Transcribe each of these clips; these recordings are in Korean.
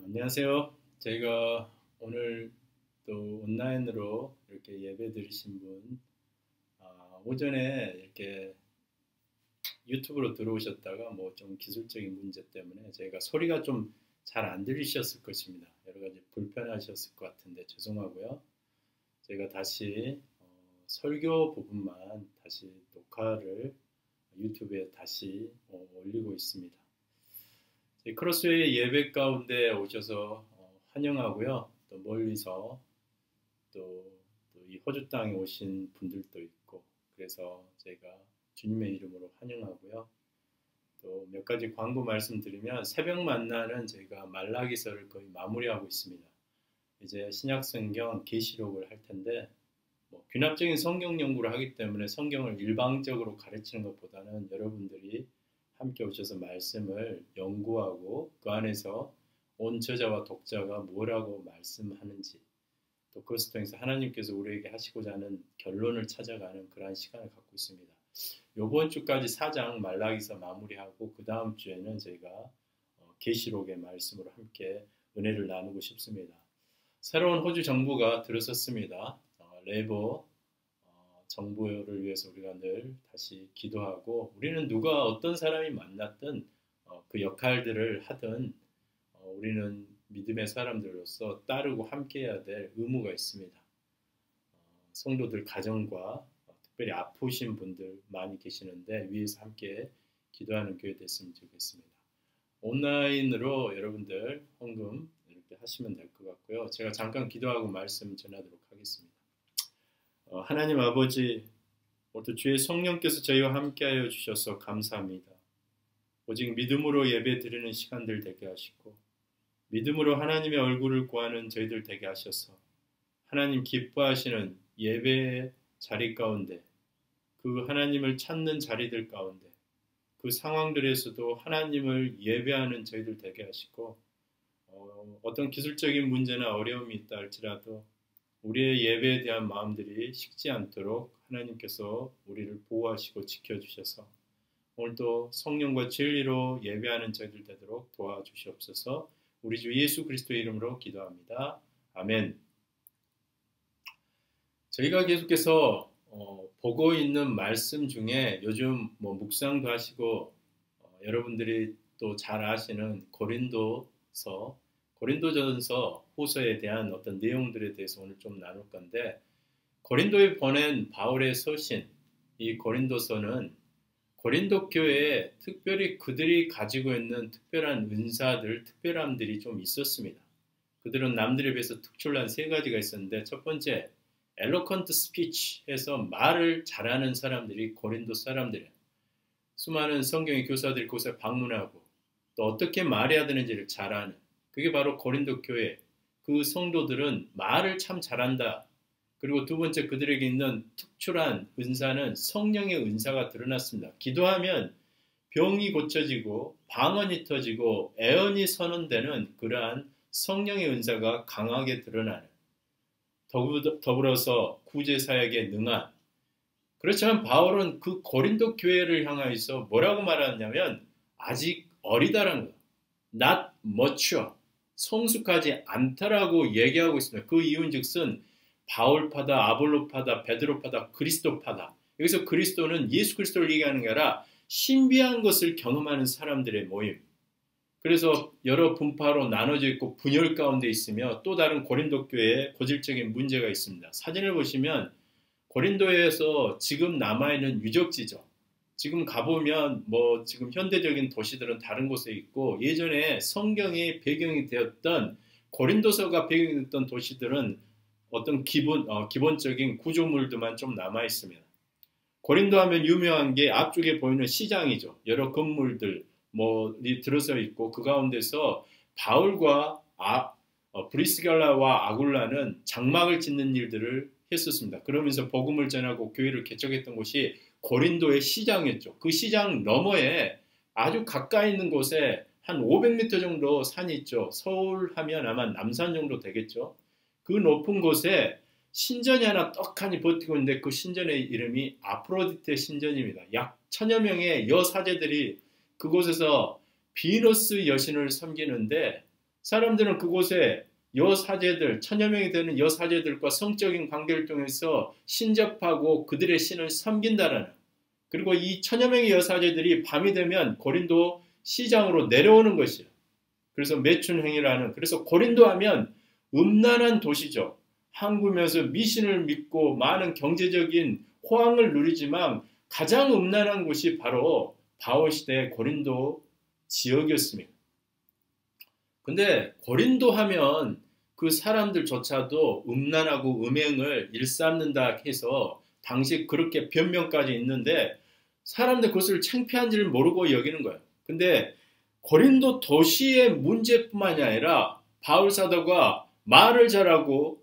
안녕하세요. 저희가 오늘 또 온라인으로 이렇게 예배 드리신 분, 오전에 이렇게 유튜브로 들어오셨다가 뭐 좀 기술적인 문제 때문에 저희가 소리가 좀 잘 안 들리셨을 것입니다. 여러 가지 불편하셨을 것 같은데 죄송하고요. 저희가 다시 설교 부분만 다시 녹화를 유튜브에 다시 올리고 있습니다. 크로스웨이 예배 가운데 오셔서 환영하고요. 또 멀리서 또 이 호주 땅에 오신 분들도 있고 그래서 제가 주님의 이름으로 환영하고요. 또 몇 가지 광고 말씀드리면 새벽 만나는 저희가 말라기서를 거의 마무리하고 있습니다. 이제 신약성경 계시록을 할 텐데 귀납적인 성경 연구를 하기 때문에 성경을 일방적으로 가르치는 것보다는 여러분들이 함께 오셔서 말씀을 연구하고 그 안에서 온 저자와 독자가 뭐라고 말씀하는지 또 그것을 통해서 하나님께서 우리에게 하시고자 하는 결론을 찾아가는 그러한 시간을 갖고 있습니다. 이번 주까지 4장 말라기서 마무리하고 그 다음 주에는 저희가 계시록의 말씀으로 함께 은혜를 나누고 싶습니다. 새로운 호주 정부가 들어섰습니다. 레이버 정부를 위해서 우리가 늘 다시 기도하고 우리는 누가 어떤 사람이 만났든 그 역할들을 하든 우리는 믿음의 사람들로서 따르고 함께해야 될 의무가 있습니다. 성도들 가정과 특별히 아프신 분들 많이 계시는데 위에서 함께 기도하는 교회 됐으면 좋겠습니다. 온라인으로 여러분들 헌금 이렇게 하시면 될 것 같고요. 제가 잠깐 기도하고 말씀 전하도록 하겠습니다. 하나님 아버지, 오늘 주의 성령께서 저희와 함께하여 주셔서 감사합니다. 오직 믿음으로 예배 드리는 시간들 되게 하시고 믿음으로 하나님의 얼굴을 구하는 저희들 되게 하셔서 하나님 기뻐하시는 예배의 자리 가운데 그 하나님을 찾는 자리들 가운데 그 상황들에서도 하나님을 예배하는 저희들 되게 하시고 어떤 기술적인 문제나 어려움이 있다 할지라도 우리의 예배에 대한 마음들이 식지 않도록 하나님께서 우리를 보호하시고 지켜주셔서 오늘도 성령과 진리로 예배하는 저희들 되도록 도와주시옵소서. 우리 주 예수 그리스도의 이름으로 기도합니다. 아멘. 저희가 계속해서 보고 있는 말씀 중에 요즘 묵상도 하시고 여러분들이 또 잘 아시는 고린도전서 후서에 대한 어떤 내용들에 대해서 오늘 좀 나눌 건데 고린도에 보낸 바울의 서신 이 고린도서는 고린도 교회에 특별히 그들이 가지고 있는 특별한 은사들, 특별함들이 좀 있었습니다. 그들은 남들에 비해서 특출난 세 가지가 있었는데 첫 번째, eloquent speech 해서 말을 잘하는 사람들이 고린도 사람들이에요. 수많은 성경의 교사들이 그곳에 방문하고 또 어떻게 말해야 되는지를 잘 아는 그게 바로 고린도 교회. 그 성도들은 말을 참 잘한다. 그리고 두 번째 그들에게 있는 특출한 은사는 성령의 은사가 드러났습니다. 기도하면 병이 고쳐지고 방언이 터지고 애언이 선언되는 그러한 성령의 은사가 강하게 드러나는 더불어서 구제사역에 능한 그렇지만 바울은 그 고린도 교회를 향하여서 뭐라고 말하냐면 아직 어리다라는 거예요. Not mature. 성숙하지 않다라고 얘기하고 있습니다. 그 이유인즉슨 바울파다, 아볼로파다, 베드로파다, 그리스도파다. 여기서 그리스도는 예수 그리스도를 얘기하는 게 아니라 신비한 것을 경험하는 사람들의 모임. 그래서 여러 분파로 나눠져 있고 분열 가운데 있으며 또 다른 고린도 교회에 고질적인 문제가 있습니다. 사진을 보시면 고린도에서 지금 남아있는 유적지죠. 지금 가보면 지금 현대적인 도시들은 다른 곳에 있고 예전에 성경의 배경이 되었던 고린도서가 배경이 됐던 도시들은 어떤 기본적인 구조물들만 좀 남아 있습니다. 고린도 하면 유명한 게 앞쪽에 보이는 시장이죠. 여러 건물들이 들어서 있고 그 가운데서 바울과 브리스갈라와 아굴라는 장막을 짓는 일들을 했었습니다. 그러면서 복음을 전하고 교회를 개척했던 곳이 고린도의 시장이었죠. 그 시장 너머에 아주 가까이 있는 곳에 한 500m 정도 산이 있죠. 서울 하면 아마 남산 정도 되겠죠. 그 높은 곳에 신전이 하나 떡하니 버티고 있는데 그 신전의 이름이 아프로디테 신전입니다. 약 1000여 명의 여사제들이 그곳에서 비너스 여신을 섬기는데 사람들은 그곳에 여사제들, 천여 명이 되는 여사제들과 성적인 관계를 통해서 신접하고 그들의 신을 섬긴다라는, 그리고 이 천여 명의 여사제들이 밤이 되면 고린도 시장으로 내려오는 것이에요. 그래서 매춘행이라는, 그래서 고린도 하면 음란한 도시죠. 한국면서 미신을 믿고 많은 경제적인 호황을 누리지만 가장 음란한 곳이 바로 바울 시대의 고린도 지역이었습니다. 근데 고린도 하면 그 사람들조차도 음란하고 음행을 일삼는다 해서 당시 그렇게 변명까지 있는데 사람들 그것을 창피한지를 모르고 여기는 거예요. 근데 고린도 도시의 문제뿐만이 아니라 바울 사도가 말을 잘하고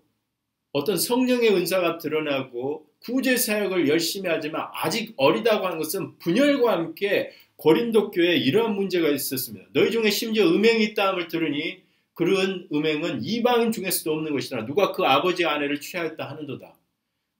어떤 성령의 은사가 드러나고 구제 사역을 열심히 하지만 아직 어리다고 하는 것은 분열과 함께 고린도 교회에 이러한 문제가 있었습니다. 너희 중에 심지어 음행이 있다함을 들으니 그런 음행은 이방인 중에서도 없는 것이라 누가 그 아버지의 아내를 취하였다 하는도다.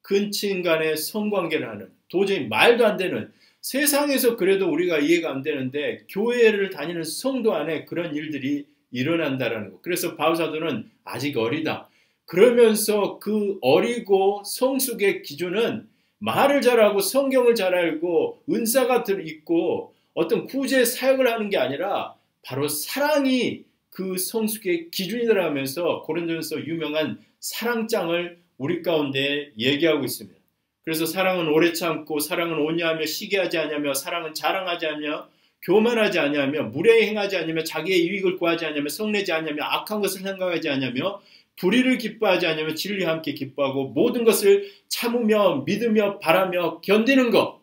근친 간의 성관계를 하는, 도저히 말도 안 되는, 세상에서 그래도 우리가 이해가 안 되는데 교회를 다니는 성도 안에 그런 일들이 일어난다라는 것. 그래서 바울 사도는 아직 어리다. 그러면서 그 어리고 성숙의 기준은 말을 잘하고 성경을 잘 알고 은사가 있고 어떤 구제 사역을 하는 게 아니라 바로 사랑이 그 성숙의 기준이라 하면서 고린도전서 유명한 사랑장을 우리 가운데 얘기하고 있습니다. 그래서 사랑은 오래 참고 사랑은 온유하며 시기하지 아니하며 사랑은 자랑하지 않으며 교만하지 아니하며 무례히 행하지 않으며 자기의 이익을 구하지 않으며 성내지 않으며 악한 것을 생각하지 않으며 불의를 기뻐하지 않으며 진리와 함께 기뻐하고 모든 것을 참으며 믿으며 바라며 견디는 것.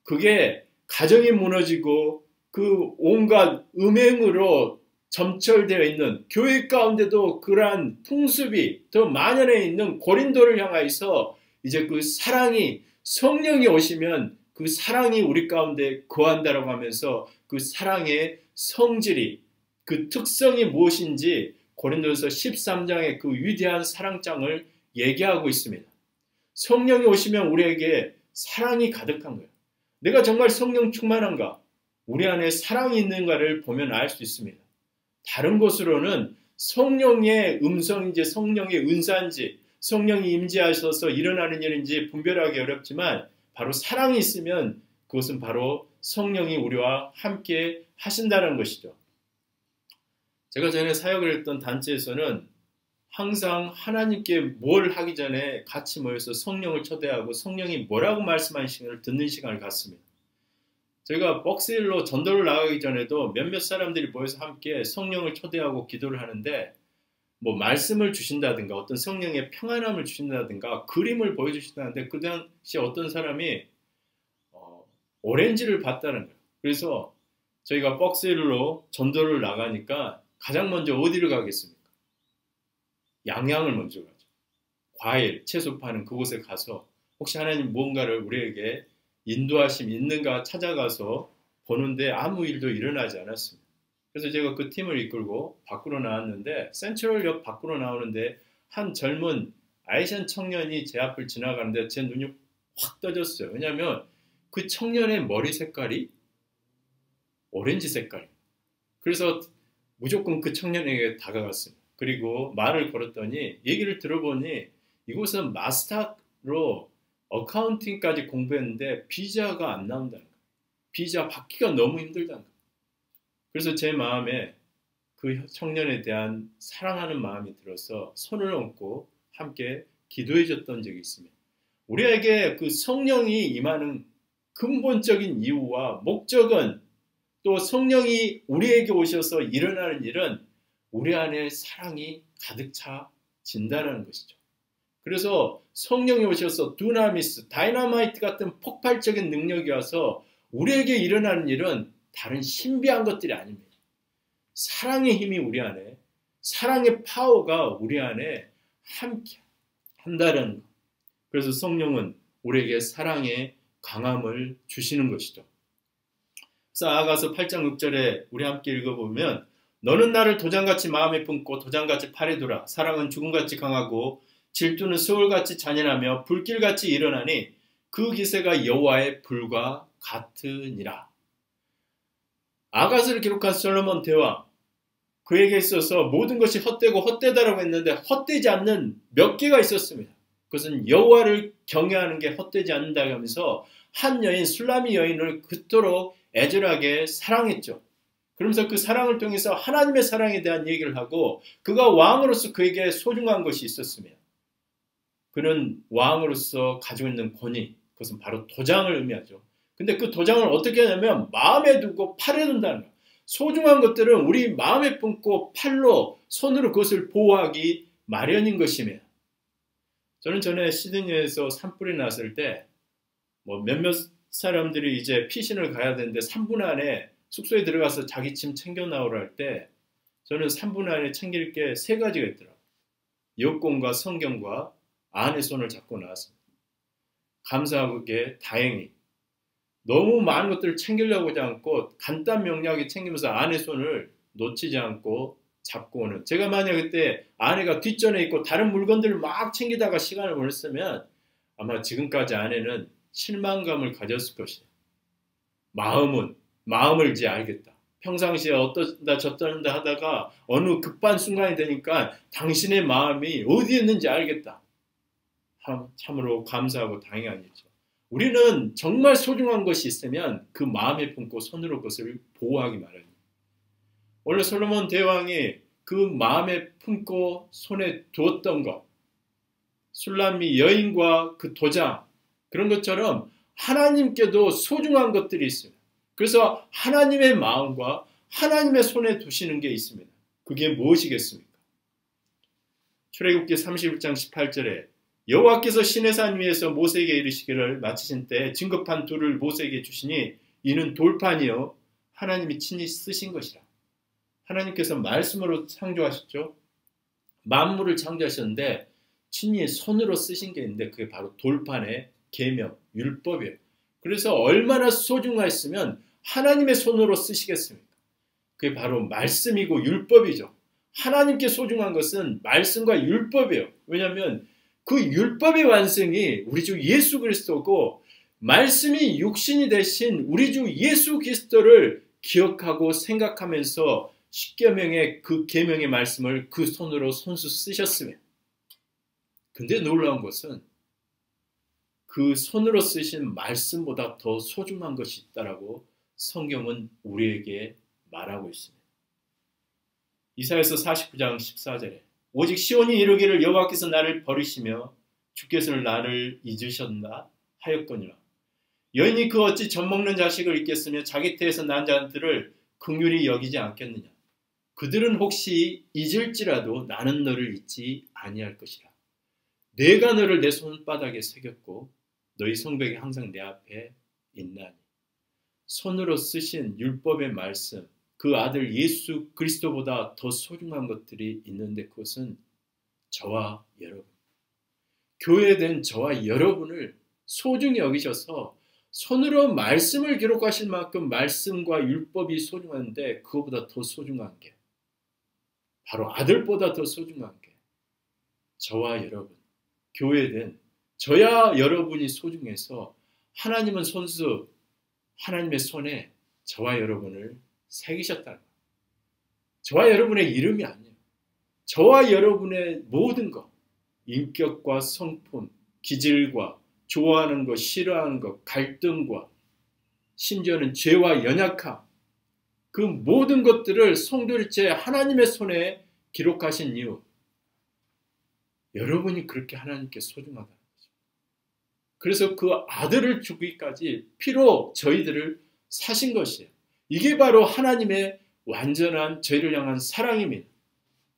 그게 가정이 무너지고 그 온갖 음행으로 점철되어 있는 교회 가운데도 그러한 풍습이 더 만연해 있는 고린도를 향하여서 이제 그 사랑이 성령이 오시면 그 사랑이 우리 가운데 거한다라고 하면서 그 사랑의 성질이 그 특성이 무엇인지 고린도전서 13장의 그 위대한 사랑장을 얘기하고 있습니다. 성령이 오시면 우리에게 사랑이 가득한 거예요. 내가 정말 성령 충만한가? 우리 안에 사랑이 있는가를 보면 알 수 있습니다. 다른 것으로는 성령의 음성인지 성령의 은사인지 성령이 임재하셔서 일어나는 일인지 분별하기 어렵지만 바로 사랑이 있으면 그것은 바로 성령이 우리와 함께 하신다는 것이죠. 제가 전에 사역을 했던 단체에서는 항상 하나님께 뭘 하기 전에 같이 모여서 성령을 초대하고 성령이 뭐라고 말씀하시는지를 듣는 시간을 갖습니다. 저희가 벅스힐로 전도를 나가기 전에도 몇몇 사람들이 모여서 함께 성령을 초대하고 기도를 하는데 뭐 말씀을 주신다든가 어떤 성령의 평안함을 주신다든가 그림을 보여주신다는데 그 당시 어떤 사람이 오렌지를 봤다는 거예요. 그래서 저희가 벅스힐로 전도를 나가니까 가장 먼저 어디를 가겠습니까? 양양을 먼저 가죠. 과일, 채소 파는 그곳에 가서 혹시 하나님 무언가를 우리에게 인도하심 있는가 찾아가서 보는데 아무 일도 일어나지 않았습니다. 그래서 제가 그 팀을 이끌고 밖으로 나왔는데 센트럴역 밖으로 나오는데 한 젊은 아시안 청년이 제 앞을 지나가는데 제 눈이 확 떠졌어요. 왜냐하면 그 청년의 머리 색깔이 오렌지 색깔이에요. 그래서 무조건 그 청년에게 다가갔습니다. 그리고 말을 걸었더니 얘기를 들어보니 이곳은 마스터로 어카운팅까지 공부했는데 비자가 안 나온다는 거예요. 비자 받기가 너무 힘들다는 거예요. 그래서 제 마음에 그 청년에 대한 사랑하는 마음이 들어서 손을 얹고 함께 기도해 줬던 적이 있습니다. 우리에게 그 성령이 임하는 근본적인 이유와 목적은 또 성령이 우리에게 오셔서 일어나는 일은 우리 안에 사랑이 가득 차진다는 것이죠. 그래서 성령이 오셔서 두나미스, 다이너마이트 같은 폭발적인 능력이 와서 우리에게 일어나는 일은 다른 신비한 것들이 아닙니다. 사랑의 힘이 우리 안에, 사랑의 파워가 우리 안에 함께 한다는 것. 그래서 성령은 우리에게 사랑의 강함을 주시는 것이죠. 그래서 아가서 8장 6절에 우리 함께 읽어보면 너는 나를 도장같이 마음에 품고 도장같이 팔에 두라. 사랑은 죽음같이 강하고 질투는 소울같이 잔인하며 불길같이 일어나니 그 기세가 여호와의 불과 같으니라. 아가서를 기록한 솔로몬 대왕, 그에게 있어서 모든 것이 헛되고 헛되다라고 했는데 헛되지 않는 몇 개가 있었습니다. 그것은 여호와를 경외하는 게 헛되지 않는다 하면서 한 여인 술라미 여인을 그토록 애절하게 사랑했죠. 그러면서 그 사랑을 통해서 하나님의 사랑에 대한 얘기를 하고 그가 왕으로서 그에게 소중한 것이 있었으며 그는 왕으로서 가지고 있는 권위, 그것은 바로 도장을 의미하죠. 근데 그 도장을 어떻게 하냐면 마음에 두고 팔에 둔다는 거예요. 소중한 것들은 우리 마음에 품고 팔로, 손으로 그것을 보호하기 마련인 것이며 저는 전에 시드니에서 산불이 났을 때 몇몇 사람들이 이제 피신을 가야 되는데 3분 안에 숙소에 들어가서 자기 짐 챙겨 나오라 할 때 저는 3분 안에 챙길 게 3가지가 있더라고요. 여권과 성경과 아내 손을 잡고 나왔습니다. 감사하게 다행히 너무 많은 것들을 챙기려고 하지 않고 간단 명료하게 챙기면서 아내 손을 놓치지 않고 잡고 오는. 제가 만약 그때 아내가 뒷전에 있고 다른 물건들을 막 챙기다가 시간을 보냈으면 아마 지금까지 아내는 실망감을 가졌을 것이다. 마음을 이제 알겠다. 평상시에 어떠다 저떠다 하다가 어느 급한 순간이 되니까 당신의 마음이 어디에 있는지 알겠다. 참으로 감사하고 당연한 일이죠. 우리는 정말 소중한 것이 있으면 그 마음에 품고 손으로 그것을 보호하기 마련입니다. 원래 솔로몬 대왕이 그 마음에 품고 손에 두었던 것, 술람미 여인과 그 도장, 그런 것처럼 하나님께도 소중한 것들이 있습니다. 그래서 하나님의 마음과 하나님의 손에 두시는 게 있습니다. 그게 무엇이겠습니까? 출애굽기 31장 18절에 여호와께서 시내산 위에서 모세에게 이르시기를 마치신 때 증거판 둘을 모세에게 주시니 이는 돌판이요 하나님이 친히 쓰신 것이라. 하나님께서 말씀으로 창조하셨죠. 만물을 창조하셨는데 친히 손으로 쓰신 게 있는데 그게 바로 돌판의 계명, 율법이에요. 그래서 얼마나 소중했으면 하나님의 손으로 쓰시겠습니까? 그게 바로 말씀이고 율법이죠. 하나님께 소중한 것은 말씀과 율법이에요. 왜냐하면 그 율법의 완성이 우리 주 예수 그리스도고 말씀이 육신이 되신 우리 주 예수 그리스도를 기억하고 생각하면서 십계명의 그 계명의 말씀을 그 손으로 손수 쓰셨으며 근데 놀라운 것은 그 손으로 쓰신 말씀보다 더 소중한 것이 있다라고 성경은 우리에게 말하고 있습니다. 이사야서 49장 14절에 오직 시온이 이르기를 여호와께서 나를 버리시며 주께서 나를 잊으셨나 하였거니와 여인이 그 어찌 젖먹는 자식을 잊겠으며 자기 태에서 난 자들을 긍휼히 여기지 않겠느냐. 그들은 혹시 잊을지라도 나는 너를 잊지 아니할 것이라. 내가 너를 내 손바닥에 새겼고 너희 성벽이 항상 내 앞에 있나니. 손으로 쓰신 율법의 말씀, 그 아들 예수 그리스도보다 더 소중한 것들이 있는데 그것은 저와 여러분, 교회된 저와 여러분을 소중히 여기셔서 손으로 말씀을 기록하실 만큼 말씀과 율법이 소중한데 그거보다 더 소중한 게 바로 아들보다 더 소중한 게 저와 여러분, 교회된 저야 여러분이 소중해서 하나님은 손수 하나님의 손에 저와 여러분을 새기셨다는 거예요. 저와 여러분의 이름이 아니에요. 저와 여러분의 모든 것, 인격과 성품, 기질과 좋아하는 것, 싫어하는 것, 갈등과 심지어는 죄와 연약함, 그 모든 것들을 성도일체 하나님의 손에 기록하신 이유, 여러분이 그렇게 하나님께 소중하다는 거죠. 그래서 그 아들을 주기까지 피로 저희들을 사신 것이에요. 이게 바로 하나님의 완전한 저희를 향한 사랑입니다.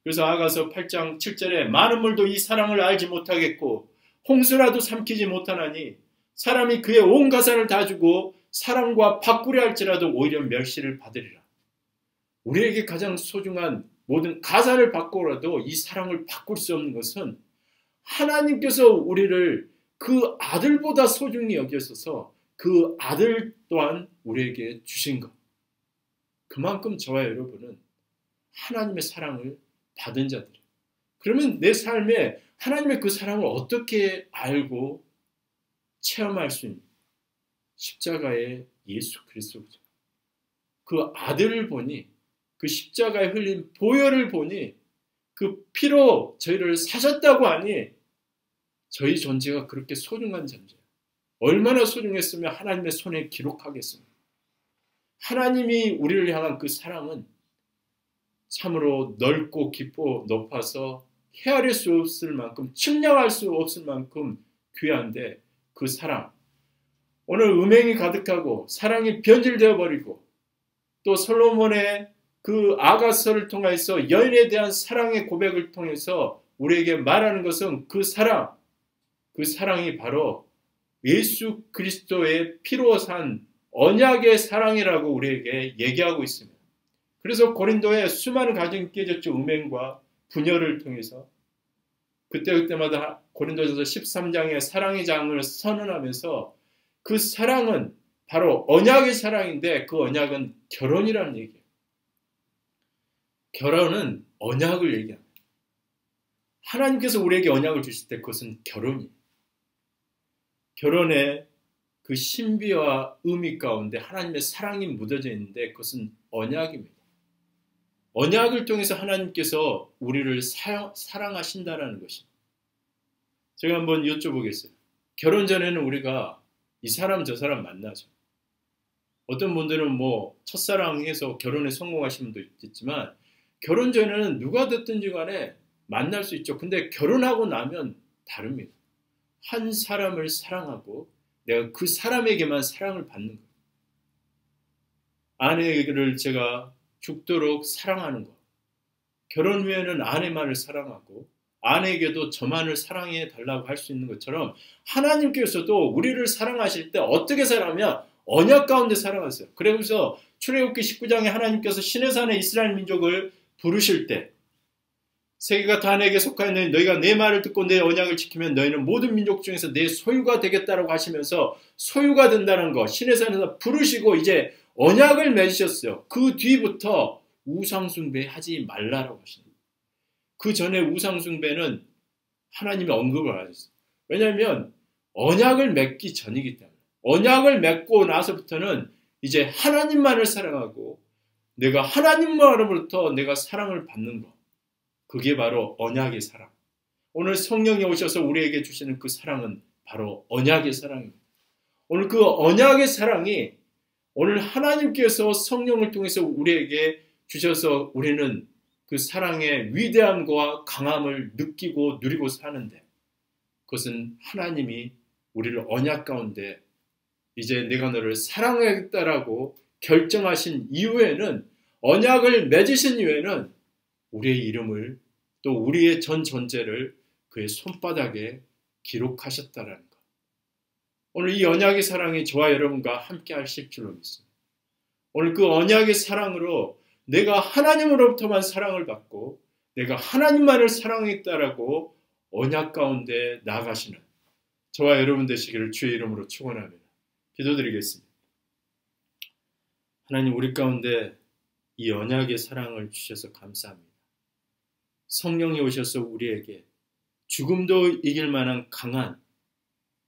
그래서 아가서 8장 7절에 많은 물도 이 사랑을 알지 못하겠고 홍수라도 삼키지 못하나니 사람이 그의 온 가산을 다 주고 사랑과 바꾸려 할지라도 오히려 멸시를 받으리라. 우리에게 가장 소중한 모든 가산을 바꾸어라도 이 사랑을 바꿀 수 없는 것은 하나님께서 우리를 그 아들보다 소중히 여기셔서 그 아들 또한 우리에게 주신 것. 그만큼 저와 여러분은 하나님의 사랑을 받은 자들이에요. 그러면 내 삶에 하나님의 그 사랑을 어떻게 알고 체험할 수 있는 십자가의 예수 그리스도죠. 그 아들을 보니 그 십자가에 흘린 보혈을 보니 그 피로 저희를 사셨다고 하니 저희 존재가 그렇게 소중한 존재. 얼마나 소중했으면 하나님의 손에 기록하겠습니까? 하나님이 우리를 향한 그 사랑은 참으로 넓고 깊고 높아서 헤아릴 수 없을 만큼, 측량할 수 없을 만큼 귀한데, 그 사랑, 오늘 음행이 가득하고 사랑이 변질되어 버리고 또 솔로몬의 그 아가서를 통해서 여인에 대한 사랑의 고백을 통해서 우리에게 말하는 것은 그 사랑이 바로 예수 그리스도의 피로 산 언약의 사랑이라고 우리에게 얘기하고 있습니다. 그래서 고린도에 수많은 가정이 깨졌죠. 음행과 분열을 통해서. 그때마다 고린도전서 13장에 사랑의 장을 선언하면서 그 사랑은 바로 언약의 사랑인데 그 언약은 결혼이라는 얘기예요. 결혼은 언약을 얘기합니다. 하나님께서 우리에게 언약을 주실 때 그것은 결혼이에요. 결혼의 그 신비와 의미 가운데 하나님의 사랑이 묻어져 있는데 그것은 언약입니다. 언약을 통해서 하나님께서 우리를 사랑하신다는 것입니다. 제가 한번 여쭤보겠어요. 결혼 전에는 우리가 이 사람 저 사람 만나죠. 어떤 분들은 뭐 첫사랑해서 결혼에 성공하신 분도 있겠지만 결혼 전에는 누가 됐든지 간에 만날 수 있죠. 근데 결혼하고 나면 다릅니다. 한 사람을 사랑하고 내가 그 사람에게만 사랑을 받는 거예요. 아내를 제가 죽도록 사랑하는 것. 결혼 후에는 아내만을 사랑하고 아내에게도 저만을 사랑해 달라고 할 수 있는 것처럼 하나님께서도 우리를 사랑하실 때 어떻게 사랑하면 언약 가운데 사랑하세요. 그래서 출애굽기 19장에 하나님께서 시내산의 이스라엘 민족을 부르실 때 세계가 다 내게 속하였느니 너희가 내 말을 듣고 내 언약을 지키면 너희는 모든 민족 중에서 내 소유가 되겠다라고 하시면서 소유가 된다는 거 시내산에서 부르시고 이제 언약을 맺으셨어요. 그 뒤부터 우상숭배 하지 말라라고 하십니다. 그 전에 우상숭배는 하나님이 언급을 안 하셨어요. 왜냐하면 언약을 맺기 전이기 때문에. 언약을 맺고 나서부터는 이제 하나님만을 사랑하고 내가 하나님만으로부터 내가 사랑을 받는 것. 그게 바로 언약의 사랑. 오늘 성령이 오셔서 우리에게 주시는 그 사랑은 바로 언약의 사랑입니다. 오늘 그 언약의 사랑이 오늘 하나님께서 성령을 통해서 우리에게 주셔서 우리는 그 사랑의 위대함과 강함을 느끼고 누리고 사는데 그것은 하나님이 우리를 언약 가운데 이제 내가 너를 사랑하겠다라고 결정하신 이후에는 언약을 맺으신 이후에는 우리의 이름을 또 우리의 전 존재를 그의 손바닥에 기록하셨다라는 것. 오늘 이 언약의 사랑이 저와 여러분과 함께 하실 줄로 믿습니다. 오늘 그 언약의 사랑으로 내가 하나님으로부터만 사랑을 받고 내가 하나님만을 사랑했다라고 언약 가운데 나아가시는 저와 여러분 되시기를 주의 이름으로 축원합니다. 기도드리겠습니다. 하나님 우리 가운데 이 언약의 사랑을 주셔서 감사합니다. 성령이 오셔서 우리에게 죽음도 이길 만한 강한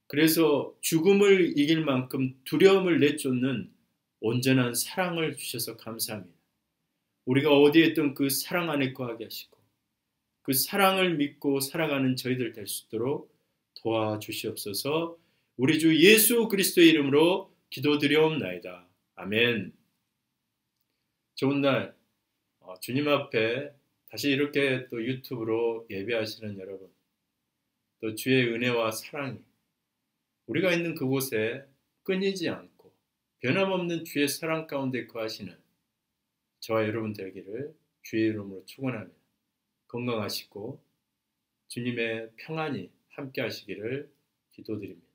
그래서 죽음을 이길 만큼 두려움을 내쫓는 온전한 사랑을 주셔서 감사합니다. 우리가 어디에 있든 그 사랑 안에 거하게 하시고 그 사랑을 믿고 살아가는 저희들 될 수 있도록 도와주시옵소서. 우리 주 예수 그리스도의 이름으로 기도드리옵나이다. 아멘. 좋은 날 주님 앞에 다시 이렇게 또 유튜브로 예배하시는 여러분 또 주의 은혜와 사랑이 우리가 있는 그곳에 끊이지 않고 변함없는 주의 사랑 가운데 거하시는 저와 여러분 되기를 주의 이름으로 축원합니다. 건강하시고 주님의 평안이 함께 하시기를 기도드립니다.